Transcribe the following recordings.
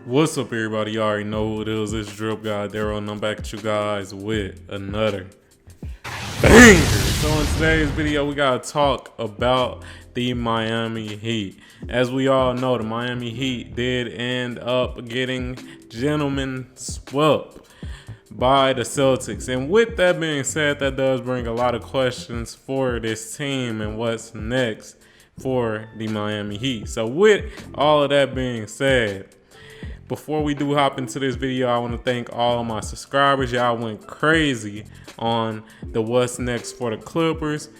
What's up, everybody? You already know who it is. It's Drip Guy Daryl, and I'm back at you guys with another banger. So in today's video, we gotta talk about the Miami Heat. As we all know, the Miami Heat did end up getting gentlemen swept by the Celtics. And with that being said, that does bring a lot of questions for this team and what's next for the Miami Heat. So with all of that being said, before we do hop into this video, I want to thank all of my subscribers. Y'all went crazy on the what's next for the Clippers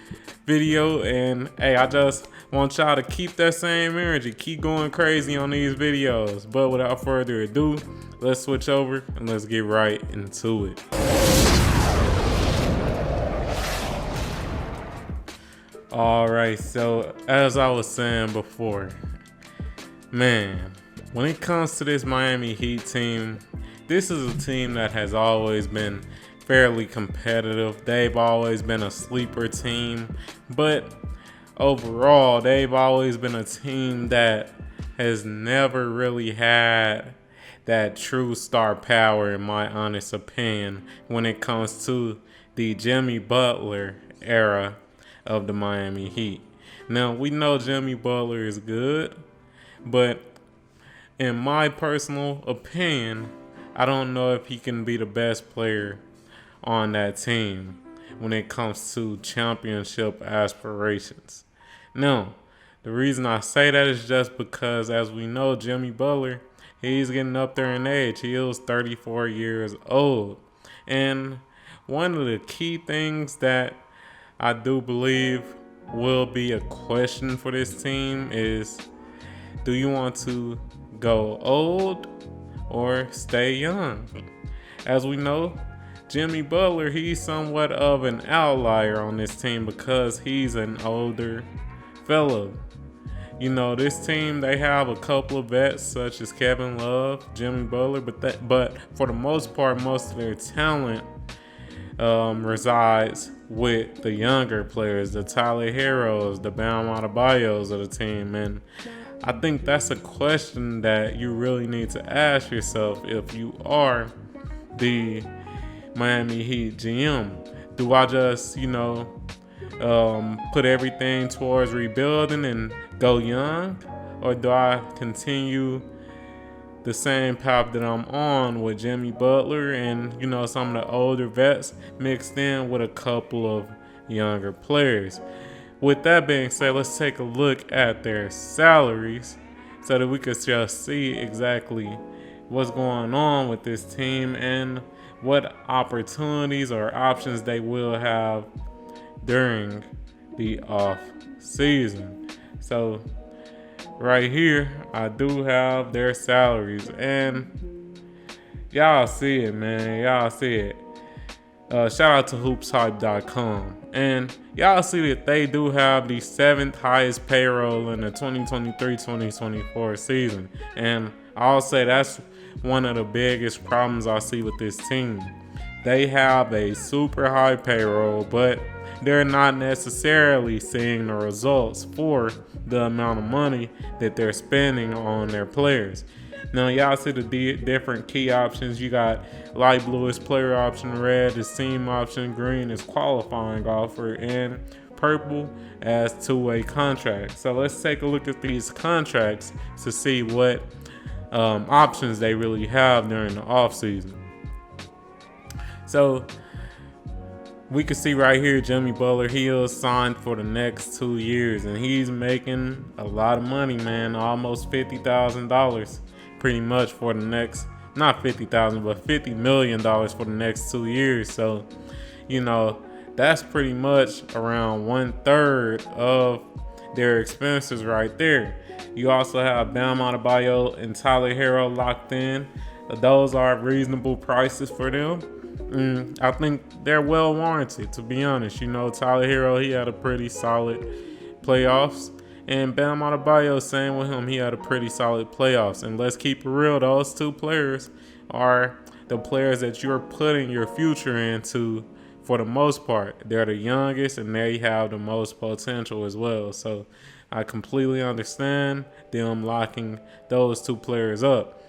video. And hey, I just want y'all to keep that same energy. Keep going crazy on these videos. But without further ado, let's switch over and let's get right into it. All right, so as I was saying before, man, when it comes to this Miami Heat team, this is a team that has always been fairly competitive. They've always been a sleeper team, but overall, they've always been a team that has never really had that true star power, in my honest opinion, when it comes to the Jimmy Butler era of the Miami Heat. Now, we know Jimmy Butler is good, but in my personal opinion, I don't know if he can be the best player on that team when it comes to championship aspirations. Now, the reason I say that is just because, as we know, Jimmy Butler, he's getting up there in age. He is 34 years old. And one of the key things that I do believe will be a question for this team is, do you want to go old or stay young? As we know, Jimmy Butler, he's somewhat of an outlier on this team because he's an older fellow. You know, this team, they have a couple of vets such as Kevin Love, Jimmy Butler, but for the most part, most of their talent resides with the younger players, the Tyler Herros, the Bam Adebayos of the team. And I think that's a question that you really need to ask yourself if you are the Miami Heat GM. Do I just, put everything towards rebuilding and go young? Or do I continue the same path that I'm on with Jimmy Butler and, some of the older vets mixed in with a couple of younger players? With that being said, let's take a look at their salaries so that we can just see exactly what's going on with this team and what opportunities or options they will have during the off season. So right here, I do have their salaries, and y'all see it, man. Y'all see it. Shout out to hoopshype.com. And y'all see that they do have the 7th highest payroll in the 2023-2024 season. And I'll say that's one of the biggest problems I see with this team. They have a super high payroll, but they're not necessarily seeing the results for the amount of money that they're spending on their players. Now, y'all see the different key options. You got light blue is player option, red is team option, green is qualifying offer, and purple as two-way contracts. So let's take a look at these contracts to see what options they really have during the offseason. So we can see right here, Jimmy Butler, he is signed for the next 2 years, and he's making a lot of money, man, almost $50,000 pretty much for the next, not 50,000, but $50 million for the next 2 years. So, that's pretty much around 1/3 of their expenses right there. You also have Bam Adebayo and Tyler Herro locked in. Those are reasonable prices for them. I think they're well warranted, to be honest. Tyler Herro, he had a pretty solid playoffs. And Bam Adebayo, same with him, he had a pretty solid playoffs. And let's keep it real, those two players are the players that you're putting your future into for the most part. They're the youngest and they have the most potential as well. So I completely understand them locking those two players up.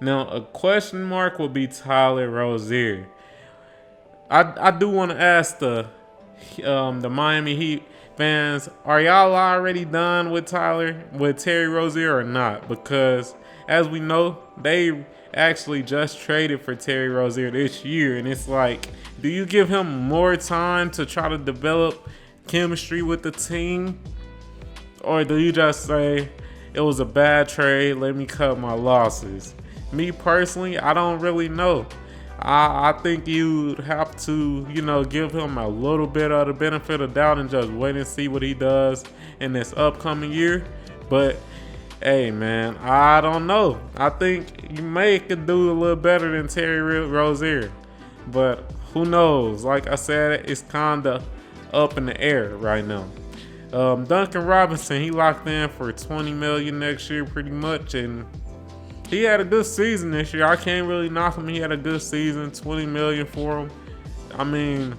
Now, a question mark would be Tyler Rozier. I do want to ask the Miami Heat fans, are y'all already done with Terry Rozier or not? Because as we know, they actually just traded for Terry Rozier this year, and it's like, do you give him more time to try to develop chemistry with the team, or do you just say it was a bad trade, let me cut my losses? Me personally, I don't really know. I think you'd have to, give him a little bit of the benefit of doubt and just wait and see what he does in this upcoming year. But hey, man, I don't know. I think you may could do a little better than Terry Rozier, but who knows? Like I said, it's kind of up in the air right now. Duncan Robinson, he locked in for $20 million next year, pretty much, and he had a good season this year. I can't really knock him. He had a good season, $20 million for him. I mean,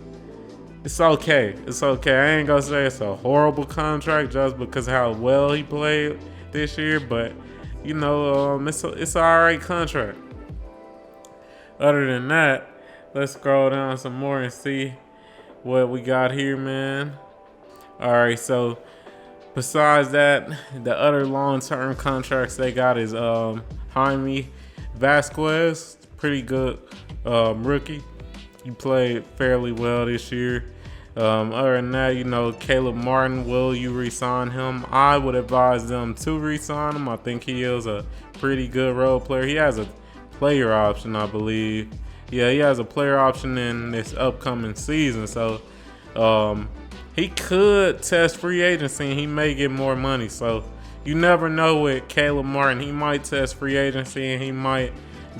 it's okay. It's okay. I ain't gonna say it's a horrible contract just because of how well he played this year, but it's an alright contract. Other than that, let's scroll down some more and see what we got here, man. Alright, so besides that, the other long-term contracts they got is Jaime Vasquez, pretty good rookie. He played fairly well this year. Other than that, Caleb Martin, will you re-sign him? I would advise them to re-sign him. I think he is a pretty good role player. He has a player option, I believe. Yeah, he has a player option in this upcoming season. So he could test free agency and he may get more money. So you never know with Caleb Martin. He might test free agency and he might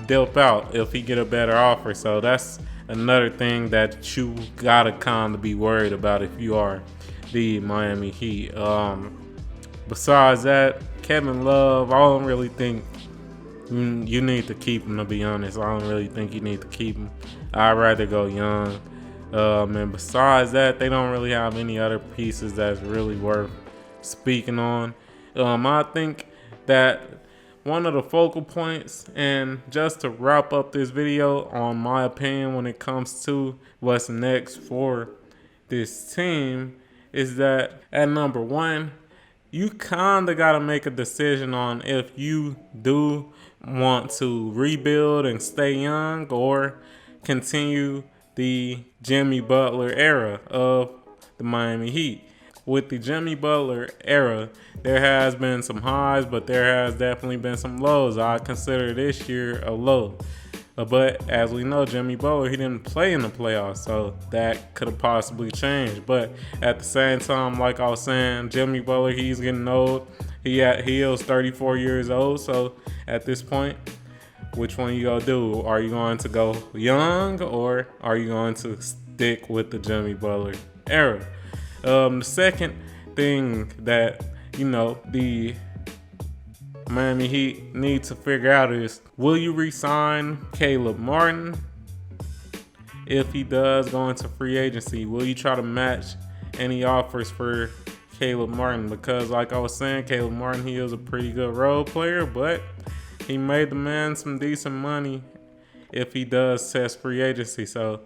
dip out if he get a better offer. So that's another thing that you gotta kind of be worried about if you are the Miami Heat. Besides that, Kevin Love, I don't really think you need to keep him, to be honest. I don't really think you need to keep him. I'd rather go young. And besides that, they don't really have any other pieces that's really worth speaking on. I think that one of the focal points, and just to wrap up this video on my opinion when it comes to what's next for this team, is that at number one, you kind of got to make a decision on if you do want to rebuild and stay young or continue the Jimmy Butler era of the Miami Heat. With the Jimmy Butler era, there has been some highs, but there has definitely been some lows. I consider this year a low. But as we know, Jimmy Butler, he didn't play in the playoffs, so that could have possibly changed. But at the same time, like I was saying, Jimmy Butler, he's getting old. He is 34 years old, so at this point, which one you gonna do? Are you going to go young or are you going to stick with the Jimmy Butler era? The second thing that, the Miami Heat need to figure out is, will you re-sign Caleb Martin? If he does go into free agency, will you try to match any offers for Caleb Martin? Because like I was saying, Caleb Martin, he is a pretty good role player, but he may demand some decent money if he does test free agency. So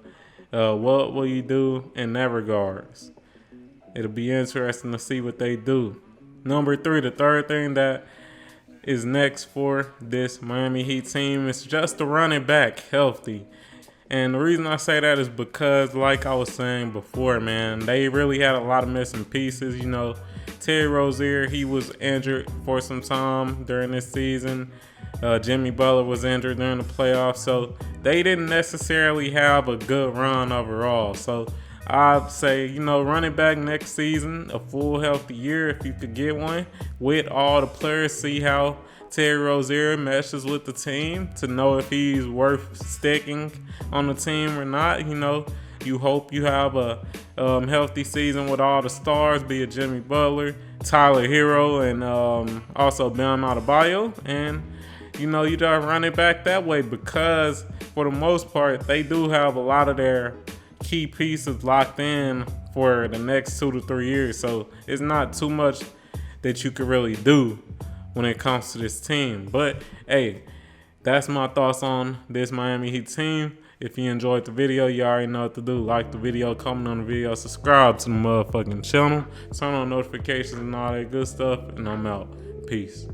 what will you do in that regards? It'll be interesting to see what they do. Number three, the third thing that is next for this Miami Heat team is just the running back healthy. And the reason I say that is because, like I was saying before, man, they really had a lot of missing pieces. Terry Rozier, he was injured for some time during this season. Jimmy Butler was injured during the playoffs. So they didn't necessarily have a good run overall. So I'd say, running back next season, a full healthy year if you could get one, with all the players, see how Terry Rozier meshes with the team to know if he's worth sticking on the team or not. You hope you have a healthy season with all the stars, be it Jimmy Butler, Tyler Hero, and also Bam Adebayo. And, you just run it back that way because, for the most part, they do have a lot of their key pieces locked in for the next 2 to 3 years. So it's not too much that you could really do when it comes to this team. But hey, That's my thoughts on this Miami Heat team. If you enjoyed the video, you already know what to do. Like the video, comment on the video, subscribe to the motherfucking channel, turn on notifications and all that good stuff, and I'm out. Peace.